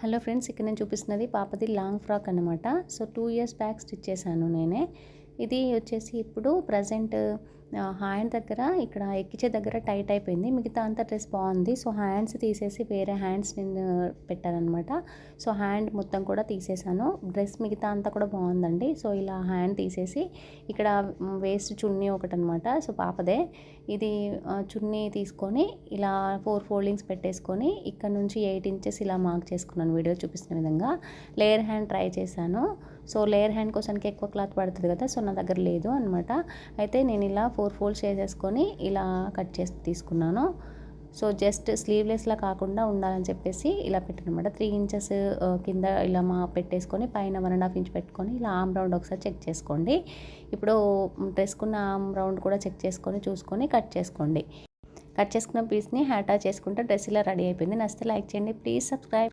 Hello friends, ఇక్కడ నేను చూపిస్తున్నది పాపది లాంగ్ ఫ్రాక్ అనమాట. సో 2 ఇయర్స్ బ్యాక్ స్టిచ్ చేశాను నేనే. ఇది వచ్చేసి ఇప్పుడు ప్రజెంట్ హ్యాండ్ దగ్గర ఇక్కడ ఎక్కించే దగ్గర టైట్ అయిపోయింది. మిగతా అంతా డ్రెస్ బాగుంది. సో హ్యాండ్స్ తీసేసి వేరే హ్యాండ్స్ నేను పెట్టానమాట. సో హ్యాండ్ మొత్తం కూడా తీసేసాను. డ్రెస్ మిగతా అంతా కూడా బాగుందండి. సో ఇలా హ్యాండ్ తీసేసి ఇక్కడ వేస్ట్ చున్నీ ఒకటి అనమాట. సో పాపదే ఇది చున్నీ తీసుకొని ఇలా 4 ఫోల్డింగ్స్ పెట్టేసుకొని ఇక్కడ నుంచి 8 ఇంచెస్ ఇలా మార్క్ చేసుకున్నాను వీడియో చూపిస్తున్న విధంగా. లేయర్ హ్యాండ్ ట్రై చేశాను. సో లేయర్ హ్యాండ్ కోసానికి ఎక్కువ క్లాత్ పడుతుంది కదా, సో నా దగ్గర లేదు అనమాట. అయితే నేను ఇలా 4 ఫోల్డ్స్ చేసేసుకొని ఇలా కట్ చేసి తీసుకున్నాను. సో జస్ట్ స్లీవ్లెస్లా కాకుండా ఉండాలని చెప్పేసి ఇలా పెట్టాను అనమాట. 3 ఇంచెస్ కింద ఇలా పెట్టేసుకొని పైన 1.5 ఇంచ్ పెట్టుకొని ఇలా ఆమ్ రౌండ్ ఒకసారి చెక్ చేసుకోండి. ఇప్పుడు డ్రెస్కున్న ఆమ్ రౌండ్ కూడా చెక్ చేసుకొని చూసుకొని కట్ చేసుకోండి. కట్ చేసుకున్న పీస్ని అటాచ్ చేసుకుంటే డ్రెస్ ఇలా రెడీ అయిపోయింది. నచ్చితే లైక్ చేయండి, ప్లీజ్ సబ్స్క్రైబ్.